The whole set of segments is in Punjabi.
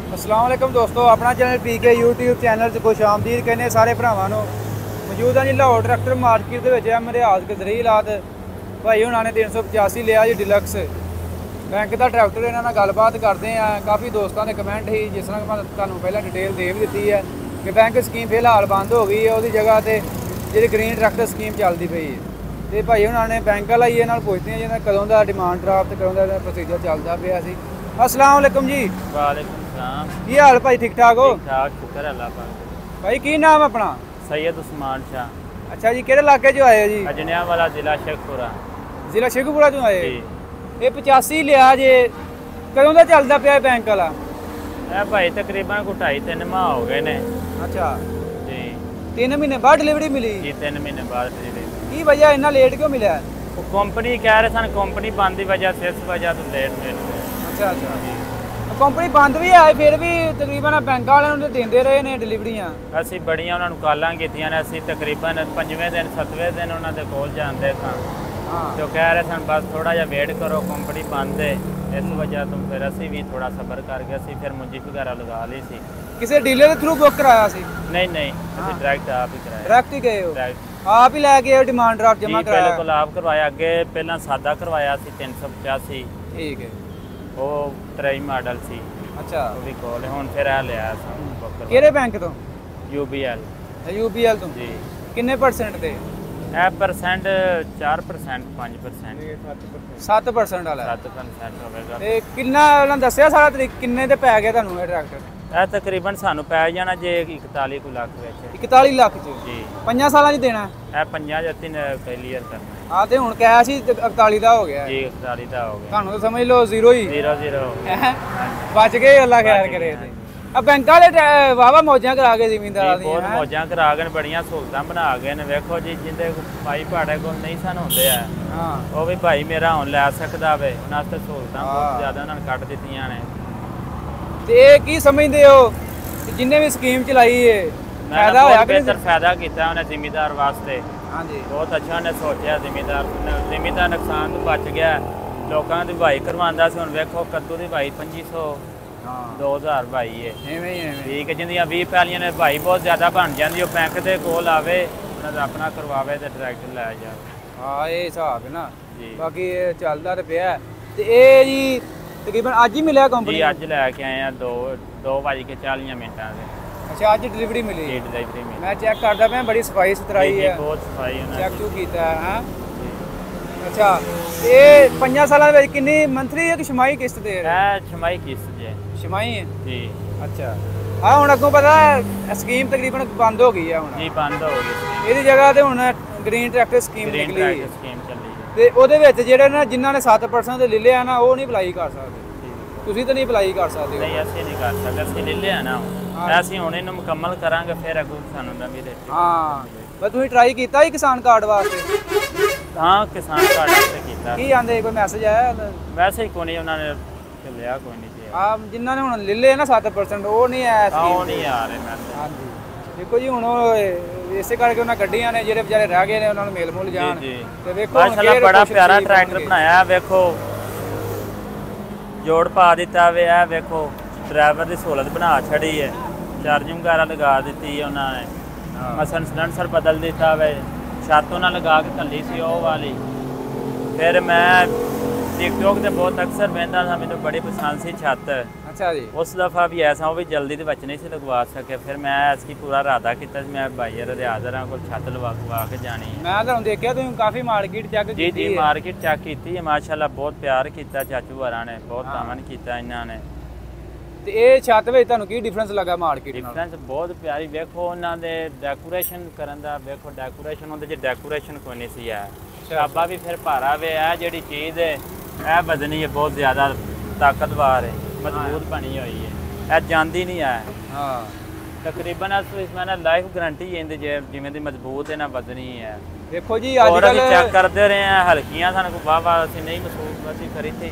अस्सलाम वालेकुम दोस्तों, अपना चैनल पीके यूट्यूब चैनल से खुश आमदीद कहने सारे भरावां नूं। मौजूद हाँ जी लाहौर ट्रैक्टर मार्केट के विच मेरे हाज गजरी हालात भाई उन्होंने 385 लिया जी डिलक्स बैंक का ट्रैक्टर। इन्हों नाल गलबात करते हैं। काफ़ी दोस्तों के कमेंट ही जिस तरह मैं तुहानूं पहले डिटेल दे भी दी है कि बैंक स्कीम फिलहाल बंद हो गई है, उसकी जगह पर जी ग्रीन ट्रैक्टर स्कीम चलती पई है। तो भाई उन्होंने बैंक वाला ही पूछते हैं जिन्हें कदों का डिमांड ड्राफ्ट कदों का प्रोसीजर चलता पाया सी। अस्सलाम वालेकुम जी। वालेकुम सलाम। की हाल भाई, ठीक ठाक हो? ठीक ठाक, शुक्र है अल्लाह पाक। भाई की नाम अपना? सैयद उस्मान शाह। अच्छा जी, किहड़े इलाके चो आए जी? अजनिया वाला जिला शेखपुरा। जिला शेखपुरा चो आए? जी। ये 85 लिया जे, कदों का चलता पाया बैंक वाला? भाई तकरीबन को 2.5-3 माह हो गए ने। अच्छा जी। 3 महीने बाद डिलीवरी मिली जी, 3 महीने बाद डिलीवरी। की वजह इन्ना लेट क्यों मिला? वो कंपनी कह रहे सन कंपनी बंद की वजह से, इस वजह तो लेट मिल गए। अच्छा अच्छा जी। कंपनी बंद भी है फिर भी तकरीबन बैंक वाले ने देंदे रहे ने डिलीवरियां। ਅਸੀਂ ਬੜੀਆਂ ਉਹਨਾਂ ਨੂੰ ਕਾਲਾਂ ਕੀਤੀਆਂ ਨੇ। ਅਸੀਂ ਤਕਰੀਬਨ 5ਵੇਂ ਦਿਨ 7ਵੇਂ ਦਿਨ ਉਹਨਾਂ ਦੇ ਕੋਲ ਜਾਂਦੇ ਸਾਂ। ਹਾਂ ਤੇ ਉਹ ਕਹਿ ਰਹੇ ਸਨ ਬਸ ਥੋੜਾ ਜਿਹਾ ਵੇਟ ਕਰੋ, ਕੰਪਨੀ ਬੰਦ ਹੈ, ਇਸ ਵਜ੍ਹਾ ਤੋਂ ਫਿਰ ਅਸੀਂ ਵੀ ਥੋੜਾ ਸਬਰ ਕਰਕੇ ਅਸੀਂ ਫਿਰ ਮੁੰਜੀ ਵਗੈਰਾ ਲਗਾ ਲਈ ਸੀ। ਕਿਸੇ ਡੀਲਰ ਦੇ ਥਰੂ ਬੁੱਕ ਕਰਾਇਆ ਸੀ? ਨਹੀਂ ਨਹੀਂ, ਅਸੀਂ ਡਾਇਰੈਕਟ ਆਪ ਹੀ ਕਰਾਇਆ। ਡਾਇਰੈਕਟ ਹੀ ਗਏ ਹੋ? ਡਾਇਰੈਕਟ ਆਪ ਹੀ ਲੈ ਕੇ ਡਿਮਾਂਡ ਡਰਾਫਟ ਜਮ੍ਹਾਂ ਕਰਾਇਆ? ਬਿਲਕੁਲ ਆਪ ਕਰਵਾਇਆ। ਅੱਗੇ ਪਹਿਲਾਂ ਸਾਦਾ ਕਰਵਾਇਆ ਸੀ 385। ਠੀਕ ਹੈ। ਉਹ 23 ਮਾਡਲ ਸੀ। ਅੱਛਾ, ਉਹ ਵੀ ਕੋਲ ਹੁਣ ਫਿਰ ਆ ਲਿਆ ਸੀ। ਕਿਹੜੇ ਬੈਂਕ ਤੋਂ? UBL। UBL ਤੋਂ? ਜੀ। ਕਿੰਨੇ ਪਰਸੈਂਟ ਤੇ? ਇਹ ਪਰਸੈਂਟ 4%, 5%, 7% ਵਾਲਾ? 7% ਹੋਵੇਗਾ। ਤੇ ਕਿੰਨਾ ਉਹਨਾਂ ਦੱਸਿਆ ਸਾਰਾ ਤਰੀਕ ਕਿੰਨੇ ਤੇ ਪੈ ਗਿਆ ਤੁਹਾਨੂੰ ਇਹ ਟਰੈਕਟਰ? ਇਹ ਤਕਰੀਬਨ ਸਾਨੂੰ ਪੈ ਜਾਣਾ ਜੇ 41 ਕੁ ਲੱਖ ਵਿੱਚ। 41 ਲੱਖ ਚ? ਜੀ। 5 ਸਾਲਾਂ ਚ ਦੇਣਾ? ਇਹ 50 ਜਾਂ 3 ਕਲੀਅਰ ਕਰਨਾ। ਆ ਤੇ ਹੁਣ ਕਿਹਾ ਸੀ 41 ਦਾ ਹੋ ਗਿਆ ਜੀ, 41 ਦਾ ਹੋ ਗਿਆ। ਤੁਹਾਨੂੰ ਤਾਂ ਸਮਝ ਲਓ ਜ਼ੀਰੋ ਹੀ। 00 ਹੈਂ? ਬਚ ਗਏ, ਅੱਲਾ ਖੈਰ ਕਰੇ। ਤੇ ਆ ਬੈਂਕ ਵਾਲੇ ਵਾਵਾ ਮੌਜਾਂ ਕਰਾ ਕੇ ਜ਼ਿਮੀਂਦਾਰਾਂ ਜੀ, ਦੀਆਂ ਬਹੁਤ ਮੌਜਾਂ ਕਰਾ ਗਏ ਨੇ, ਬੜੀਆਂ ਸਹੂਲਤਾਂ ਬਣਾ ਗਏ ਨੇ। ਵੇਖੋ ਜੀ, ਜਿੰਦੇ ਭਾਈ ਪਹਾੜੇ ਕੋਲ ਨਹੀਂ ਸਨ ਹੁੰਦੇ ਆ, ਹਾਂ ਉਹ ਵੀ ਭਾਈ ਮੇਰਾ ਹੁਣ ਲੈ ਸਕਦਾ ਵੇ। ਉਹਨਾਂ ਵਾਸਤੇ ਸਹੂਲਤਾਂ ਬਹੁਤ ਜ਼ਿਆਦਾ ਉਹਨਾਂ ਨੇ ਕੱਢ ਦਿੱਤੀਆਂ ਨੇ। ਤੇ ਇਹ ਕੀ ਸਮਝਦੇ ਹੋ ਕਿ ਜਿੰਨੇ ਵੀ ਸਕੀਮ ਚਲਾਈ ਹੈ ਫਾਇਦਾ ਹੋਇਆ ਕਿ ਬਿਹਤਰ ਫਾਇਦਾ ਕੀਤਾ ਉਹਨੇ ਜ਼ਿਮੀਂਦਾਰ ਵਾਸਤੇ। ਹਾਂਜੀ, ਬਹੁਤ ਅੱਛਾ ਉਹਨੇ ਸੋਚਿਆ। ਜ਼ਿਮੀਂਦਾਰ ਨੁਕਸਾਨ ਤੋਂ ਬਚ ਗਿਆ। ਲੋਕਾਂ ਦੀ ਭਾਈ ਕਰਵਾਉਂਦਾ ਸੀ, ਹੁਣ ਵੇਖੋ ਕੱਦੂ ਦੀ ਭਾਈ 2500 ਹਾਂ 2000 ਭਾਈ ਹੈ। ਐਵੇਂ ਹੀ ਐਵੇਂ ਠੀਕ ਹੈ, ਜਿੰਦੀਆਂ 20 ਪੈਲੀਆਂ ਨੇ ਭਾਈ ਬਹੁਤ ਜ਼ਿਆਦਾ ਬਣ ਜਾਂਦੀ। ਉਹ ਬੈਂਕ ਦੇ ਕੋਲ ਆਵੇ, ਉਹਨਾਂ ਦਾ ਆਪਣਾ ਕਰਵਾਵੇ ਤੇ ਟਰੈਕਟਰ ਲੈ ਜਾਵੇ। ਹਾਂ ਇਹ ਹਿਸਾਬ ਹੈ ਨਾ ਜੀ। ਬਾਕੀ ਇਹ ਚੱਲਦਾ ਤੇ ਪਿਆ। ਤੇ ਇਹ ਜੀ ਤਕਰੀਬਨ ਅੱਜ ਹੀ ਮਿਲਿਆ ਕੰਪਨੀ? ਜੀ ਅੱਜ ਲੈ ਕੇ ਆਏ ਆ 2:40 ਮਿੰਟਾਂ ਦੇ। ਅੱਛਾ, ਅੱਜ ਡਿਲੀਵਰੀ ਮਿਲੀ? ਜੀ, ਡਿਲੀਵਰੀ ਮਿਲੀ। ਮੈਂ ਚੈੱਕ ਕਰਦਾ ਪਿਆ, ਬੜੀ ਸਫਾਈ ਸੁਥਰਾਈ ਹੈ, ਬਹੁਤ ਸਫਾਈ ਉਹਨਾਂ ਚੈੱਕ ਦੀ। ਚੂ ਕੀਤਾ ਹੈ। ਅੱਛਾ, ਇਹ 5 ਸਾਲਾਂ ਦੇ ਵਿੱਚ ਕਿੰਨੀ ਮੰਥਲੀ ਹੈ ਕਿ ਛਮਾਈ ਕਿਸ਼ਤ ਦੇ ਰਹੇ? ਇਹ ਛਮਾਈ ਕਿਸ਼ਤ ਜੇ। ਛਮਾਈ ਹੈ ਜੀ। ਅੱਛਾ। ਹਾਂ ਹੁਣ ਅੱਗੋਂ ਪਤਾ ਸਕੀਮ ਤਕਰੀਬਨ ਬੰਦ ਹੋ ਗਈ ਹੈ ਹੁਣ। ਜੀ, ਬੰਦ ਹੋ ਗਈ। ਇਹਦੀ ਜਗ੍ਹਾ ਤੇ ਹੁਣ ਗ੍ਰੀਨ ਟਰੈਕਟਰ ਸਕੀਮ ਗ੍ਰੀਨ ਨਿਕਲੀ ਟਰੈਕਟਰ ਹੈ। ਸਕੀਮ ਚੱਲੀ ਹੈ। ਤੇ ਉਹਦੇ ਵਿੱਚ ਜਿਹੜੇ ਨਾ ਜਿਨ੍ਹਾਂ ਨੇ 7% ਦੇ ਲੈ ਲਿਆ ਨਾ, ਉਹ ਨਹੀਂ ਅਪਲਾਈ ਕਰ ਸਕਦੇ। ਤੁਸੀਂ ਤਾਂ ਨਹੀਂ ਅਪਲਾਈ ਕਰ ਸਕਦੇ? ਨਹੀਂ, ਅਸੀਂ ਨਹੀਂ ਕਰ ਸਕਦੇ। ਅਸੀਂ ਲੈ ਲਿਆ ਨਾ, ਅਸੀਂ ਹੁਣ ਇਹਨੂੰ ਮੁਕੰਮਲ ਕਰਾਂਗੇ, ਫਿਰ ਅੱਗੋਂ ਸਾਨੂੰ ਨਵੀਂ ਰੇਟ। ਹਾਂ, ਬਸ ਤੁਸੀਂ ਟਰਾਈ ਕੀਤਾ ਹੀ ਕਿਸਾਨ ਕਾਰਡ ਵਾਸਤੇ? ਹਾਂ, ਕਿਸਾਨ ਕਾਰਡ ਵਾਸਤੇ ਕੀਤਾ। ਕੀ ਆਂਦੇ, ਕੋਈ ਮੈਸੇਜ ਆਇਆ? ਵੈਸੇ ਹੀ ਕੋਈ ਨਹੀਂ, ਉਹਨਾਂ ਨੇ ਲਿਆ ਕੋਈ ਨਹੀਂ ਜੀ। ਆ ਜਿਨ੍ਹਾਂ ਨੇ ਹੁਣ ਲੈ ਲਏ ਨਾ 7%, ਉਹ ਨਹੀਂ ਆਇਆ ਉਹ ਨਹੀਂ ਆ ਰਹੇ ਮੈਸੇਜ। ਹਾਂਜੀ, ਦੇਖੋ ਜੀ ਹੁਣ ਉਹ ਇਸੇ ਕਰਕੇ ਉਹਨਾਂ ਗੱਡੀਆਂ ਨੇ ਜਿਹੜੇ ਵਿਚਾਰੇ ਰਹਿ ਗਏ ਨੇ ਉਹਨਾਂ ਨੂੰ ਮੇਲ ਮੁੱਲ ਜਾਣ। ਜੀ। ਤੇ ਵੇਖੋ ਮਾਸ਼ਾਅੱਲਾ ਬੜਾ ਪਿਆਰਾ ਟਰੈਕਟਰ ਬਣਾਇਆ। ਵੇਖੋ ਜੋੜ ਪਾ ਦਿੱਤਾ ਵੇ। ਇਹ ਵੇਖੋ ਡਰਾਈਵਰ ਦੀ ਸਹੂਲਤ ਬਣਾ ਛੜੀ ਹੈ। ਚਾਰਜਿੰਗ ਵਗੈਰਾ ਲਗਾ ਦਿੱਤੀ ਉਹਨਾਂ ਨੇ। ਮਸਨ ਸਿਲੰਡਰ ਬਦਲ ਦਿੱਤਾ ਵੇ। ਛੱਤ ਉਹਨਾਂ ਲਗਾ ਕੇ ਘੱਲੀ ਸੀ ਉਹ ਵਾਲੀ। ਫਿਰ ਮੈਂ ਟਿਕਟੋਕ ਤੇ ਬਹੁਤ ਅਕਸਰ ਬਹਿੰਦਾ ਸਾਂ, ਮੈਨੂੰ ਬੜੀ ਪਸੰਦ ਸੀ ਛੱਤ। ਅੱਛਾ ਜੀ। ਉਸ ਦਫਾ ਵੀ ਐਸਾ ਉਹ ਵੀ ਜਲਦੀ ਦੇ ਵਿੱਚ ਨਹੀਂ ਸੀ ਲਗਵਾ ਸਕੇ। ਫਿਰ ਮੈਂ ਐਸਕੀ ਪੂਰਾ ਇਰਾਦਾ ਕੀਤਾ ਸੀ ਮੈਂ ਭਾਈ ਰਿਆਜ਼ਰਾਂ ਕੋਲ ਛੱਤ ਲਵਾ ਕੇ ਜਾਣੀ ਹੈ। ਮੈਂ ਤੁਹਾਨੂੰ ਦੇਖਿਆ ਤੁਸੀਂ ਕਾਫੀ ਮਾਰਕੀਟ ਚੈੱਕ ਕੀਤੀ? ਜੀ, ਮਾਰਕੀਟ ਚੈੱਕ ਕੀਤੀ ਹੈ। ਮਾਸ਼ਾਅੱਲਾ ਬਹੁਤ ਪਿਆਰ ਕੀਤਾ ਚਾਚੂ ਹਰਾਂ ਨੇ, ਬਹੁਤ ਅਮਨ ਕੀਤਾ ਇਹਨਾਂ ਨੇ। ਤੇ ਇਹ ਛੱਤ ਵਿੱਚ ਤੁਹਾਨੂੰ ਕੀ ਡਿਫਰੈਂਸ ਲੱਗਾ ਮਾਰਕੀਟ ਨਾਲ? ਡਿਫਰੈਂਸ ਬਹੁਤ ਪਿਆਰੀ। ਵੇਖੋ ਉਹਨਾਂ ਦੇ ਡੈਕੋਰੇਸ਼ਨ ਕਰਨ ਦਾ, ਵੇਖੋ ਡੈਕੋਰੇਸ਼ਨ ਉਹਦੇ 'ਚ ਡੈਕੋਰੇਸ਼ਨ ਕੋਈ ਨਹੀਂ ਸੀ ਹੈ। ਛਾਬਾ ਵੀ ਫਿਰ ਭਾਰਾ ਵੇ। ਇਹ ਜਿਹੜੀ ਚੀਜ਼ ਹੈ ਇਹ ਵਜ਼ਨੀ ਹੈ, ਬਹੁਤ ਜ਼ਿਆਦਾ ਤਾਕਤਵਰ ਹੈ, ਮਜ਼ਬੂਤ ਬਣੀ ਹੋਈ ਹੈ, ਇਹ ਜਾਂਦੀ ਨਹੀਂ ਹੈ। ਹਾਂ, ਤਕਰੀਬਨ ਇਸ ਮੈਂ ਨਾ ਲਾਈਫ ਗਰੰਟੀ ਇਹਦੇ ਜਿਵੇਂ ਦੀ ਮਜ਼ਬੂਤ ਹੈ ਨਾ ਵਜ਼ਨੀ ਹੈ। ਦੇਖੋ ਜੀ ਅੱਜ ਕੱਲ੍ਹ ਚੈੱਕ ਕਰਦੇ ਰਹੇ ਆ, ਹਲਕੀਆਂ ਸਾਨੂੰ ਕੋਈ ਵਾਹ ਅਸੀਂ ਨਹੀਂ ਮਹਿਸੂਸ ਅਸੀਂ ਖਰੀਦੀ।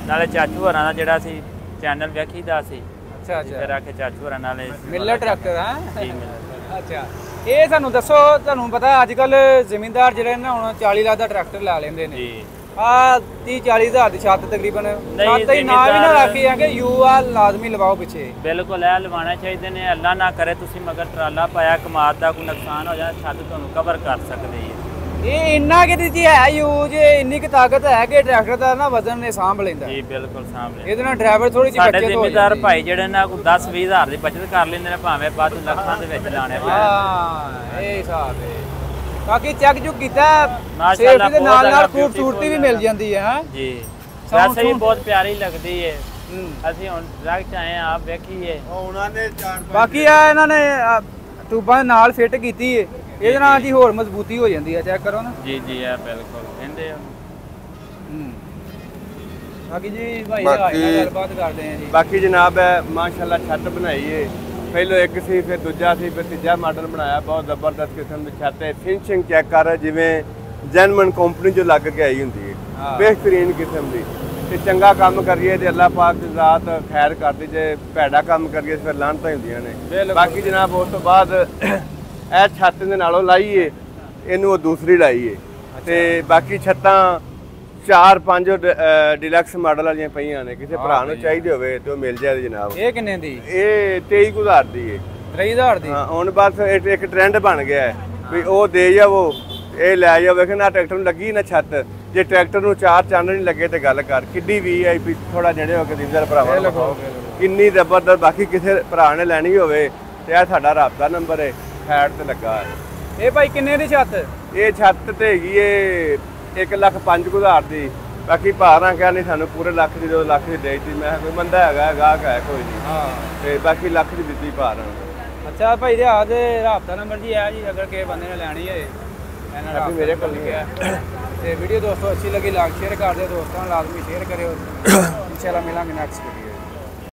ਨਾਲੇ ਚਾਚੂ ਹਰਾਂ ਦਾ ਜਿਹੜਾ ਸੀ ਚੈਨਲ ਵੇਖੀਦਾ ਸੀ। ਅੱਛਾ ਫਿਰ ਆ ਕੇ ਚਾਚੂ ਹਰਾਂ ਨਾਲੇ ਮਿਲਰ ਟਰੈਕਟਰ ਹੈ। ਜੀ, ਮਿਲਰ। ਅੱਛਾ, ਇਹ ਸਾਨੂੰ ਦੱਸੋ, ਤੁਹਾਨੂੰ ਪਤਾ ਅੱਜ ਕੱਲ ਜ਼ਿਮੀਂਦਾਰ ਜਿਹੜੇ ਨੇ ਹੁਣ 40 ਲੱਖ ਦਾ ਟਰੈਕਟਰ ਲਾ ਲੈਂਦੇ ਨੇ। ਜੀ। ਆ 30-40 ਹਜ਼ਾਰ ਦੀ ਛੱਤ ਤਕਰੀਬਨ ਛੱਤ ਹੀ ਨਾ ਵੀ ਨਾ ਰੱਖੀ ਆ ਕਿ ਯੂ ਆ ਲਾਜ਼ਮੀ ਲਵਾਓ ਪਿੱਛੇ। ਬਿਲਕੁਲ ਇਹ ਲਵਾਉਣੇ ਚਾਹੀਦੇ ਨੇ, ਅੱਲਾ ਨਾ ਕਰੇ ਤੁਸੀਂ ਮਗਰ ਟਰਾਲਾ ਪਾਇਆ ਕਮਾਦ ਦਾ ਕੋਈ ਨੁਕਸਾਨ ਹੋ ਜਾਏ ਛੱਤ ਤੁਹਾਨੂੰ ਕਵਰ ਕਰ ਸਕਦੀ ਹੈ। ਇਹ ਇੰਨਾ ਕਿ ਜੀ ਹੈ ਯੂਜ, ਇੰਨੀ ਕਿ ਤਾਕਤ ਹੈ ਕਿ ਟਰੈਕਟਰ ਦਾ ਨਾ ਵਜ਼ਨ ਨੇ ਸਾਂਭ ਲੈਂਦਾ ਜੀ ਬਿਲਕੁਲ ਸਾਹਮਣੇ। ਇਹਦੇ ਨਾਲ ਡਰਾਈਵਰ ਥੋੜੀ ਜਿਹੀ ਸਾਡੇ ਬੱਚਤ ਹੋ ਜ਼ਿਮੀਦਾਰ ਜਾਂਦੀ। ਭਾਈ ਜਿਹੜੇ ਨਾ ਕੋਈ 10-20 ਹਜ਼ਾਰ ਦੀ ਬਚਤ ਕਰ ਲੈਂਦੇ ਨੇ, ਭਾਵੇਂ ਬਾਅਦ ਲੱਖਾਂ ਦੇ ਵਿੱਚ ਲਾਣੇ ਪੈਣ। ਹਾਂ ਇਹ ਹਿਸਾਬ ਹੈ। ਬਾਕੀ ਚੈੱਕ ਚੁੱਕ ਕੀਤਾ ਮਾਸ਼ਾਅੱਲਾ, ਸੇਫਟੀ ਦੇ ਨਾਲ ਬਹੁਤ ਨਾਲ ਜ਼ਿਆਦਾ ਖੂਬਸੂਰਤੀ ਵੀ ਮਿਲ ਜਾਂਦੀ ਹੈ। ਹਾਂ ਜੀ Sound ਵੈਸੇ ਵੀ ਬਹੁਤ ਪਿਆਰੀ ਲੱਗਦੀ ਹੈ। ਹੂੰ। ਅਸੀਂ ਹੁਣ ਡਰਗ ਚ ਆਏ ਆ, ਆਪ ਵੇਖੀਏ। ਉਹਨਾਂ ਨੇ 4-5 ਬਾਕੀ ਆ ਇਹਨਾਂ ਨੇ ਟੂਬਾਂ ਦੇ ਨਾਲ ਫਿੱਟ ਕੀਤੀ ਹੈ, ਇਹਦੇ ਨਾਲ ਜੀ ਹੋਰ ਮਜ਼ਬੂਤੀ ਹੋ ਜਾਂਦੀ ਹੈ। ਚੈੱਕ ਕਰੋ ਨਾ। ਜੀ ਜੀ ਇਹ ਬਿਲਕੁਲ ਕਹਿੰਦੇ ਆ। ਬਾਕੀ ਜੀ ਭਾਈ ਨਾਲ ਗੱਲਬਾਤ ਕਰਦੇ ਆ ਜੀ। ਬਾਕੀ ਜਨਾਬ ਹੈ ਮਾਸ਼ਾਅੱਲਾ ਛੱਤ ਬਣਾਈ ਏ, ਪਹਿਲੋ ਇੱਕ ਸੀ ਫਿਰ ਦੂਜਾ ਸੀ ਫਿਰ ਤੀਜਾ ਮਾਡਲ ਬਣਾਇਆ। ਬਹੁਤ ਜ਼ਬਰਦਸਤ ਕਿਸਮ ਦੀ ਛੱਤ ਹੈ। ਫਿਨਿਸ਼ਿੰਗ ਚੈੱਕ ਕਰ ਜਿਵੇਂ ਜੈਨਮਨ ਕੰਪਨੀ ਜੋ ਲੱਗ ਕੇ ਆਈ ਹੁੰਦੀ ਹੈ, ਬਿਹਤਰੀਨ ਕਿਸਮ ਦੀ। ਤੇ ਚੰਗਾ ਕੰਮ ਕਰੀਏ ਤੇ ਅੱਲਾਹ ਪਾਕ ਦੀ ਜ਼ਾਤ ਖੈਰ ਕਰਦੀ, ਜੇ ਭੈੜਾ ਕੰਮ ਕਰੀਏ ਫਿਰ ਲਾਹਨਤਾਂ ਹੀ ਹੁੰਦੀਆਂ ਨੇ। ਬਾਕੀ ਜਨਾਬ ਉਸ ਤੋਂ ਬਾਅਦ ਇਹ ਛੱਤ ਦੇ ਨਾਲੋਂ ਲਾਈਏ, ਇਹਨੂੰ ਉਹ ਦੂਸਰੀ ਲਾਈਏ। ਤੇ ਬਾਕੀ ਛੱਤਾਂ 4-5 ਡਿਲੈਕਸ ਮਾਡਲ ਵਾਲੀਆਂ ਪਈਆਂ ਨੇ, ਕਿਸੇ ਭਰਾ ਨੂੰ ਚਾਹੀਦੇ ਹੋਵੇ ਤੇ ਉਹ ਮਿਲ ਜਾਏ ਜਨਾਬ। ਇਹ ਕਿੰਨੇ ਦੀ? ਇਹ 23,000 ਦੀ ਹੈ। 23,000 ਦੀ? ਹਾਂ ਹੁਣ ਬਸ ਇੱਕ ਟ੍ਰੈਂਡ ਬਣ ਗਿਆ ਹੈ ਵੀ ਉਹ ਦੇ ਜਾਵੋ ਇਹ ਲੈ ਜਾਓ। ਵੇਖ ਨਾ ਟਰੈਕਟਰ ਨੂੰ ਲੱਗੀ ਨਾ ਛੱਤ, ਜੇ ਟਰੈਕਟਰ ਨੂੰ ਚਾਰ ਚੰਨ ਨਹੀਂ ਲੱਗੇ ਤੇ ਗੱਲ ਕਰ। ਕਿੱਡੀ VIP ਥੋੜਾ ਜਿਹੜੇ ਹੋ ਕੇ ਦੀਦਾਰ ਭਰਾਵਾਂ ਨੂੰ ਦਿਖਾਓ, ਕਿੰਨੀ ਜ਼ਬਰਦਸਤ। ਬਾਕੀ ਕਿਸੇ ਭਰਾ ਨੇ ਲੈਣੀ ਹੋਵੇ ਤੇ ਇਹ ਸਾਡਾ ਰਾਬਤਾ ਨੰਬਰ ਹੈ, ਹੈਡ ਤੇ ਲੱਗਾ ਹੈ। ਇਹ ਭਾਈ ਕਿੰਨੇ ਦੀ ਛੱਤ? ਇਹ ਛੱਤ ਤੇ ਹੈਗੀ ਏ 1,05,000 ਦੀ। ਬਾਕੀ ਭਾਰਾਂ ਕਿਹਾ ਨਹੀਂ ਸਾਨੂੰ ਪੂਰੇ ਲੱਖ ਦੀ 2 ਲੱਖ ਦੀ ਦੇ ਦਿੱਤੀ। ਮੈਂ ਕੋਈ ਬੰਦਾ ਹੈਗਾ ਗਾਹਕ ਹੈ ਕੋਈ ਨਹੀਂ। ਹਾਂ ਤੇ ਬਾਕੀ ਲੱਖ ਦੀ ਦਿੱਤੀ ਭਾਰਾਂ। ਅੱਛਾ ਭਾਈ ਦੇ ਆ ਦੇ ਰਾਬਤਾ ਨੰਬਰ ਜੀ ਹੈ ਜੀ, ਅਗਰ ਕਿਸੇ ਬੰਦੇ ਨੇ ਲੈਣੀ ਹੈ ਇਹਨਾਂ ਦਾ ਮੇਰੇ ਕੋਲ ਲਿਖਿਆ। ਤੇ ਵੀਡੀਓ ਦੋਸਤੋ ਅੱਛੀ ਲੱਗੀ ਲਾਈਕ ਸ਼ੇਅਰ ਕਰ ਦਿਓ, ਦੋਸਤਾਂ ਨੂੰ ਲਾਜ਼ਮੀ ਸ਼ੇਅਰ ਕਰਿਓ। ਇਨਸ਼ਾਅੱਲਾ ਮਿਲਾਂਗੇ ਨੈਕਸਟ ਵੀਡੀਓ।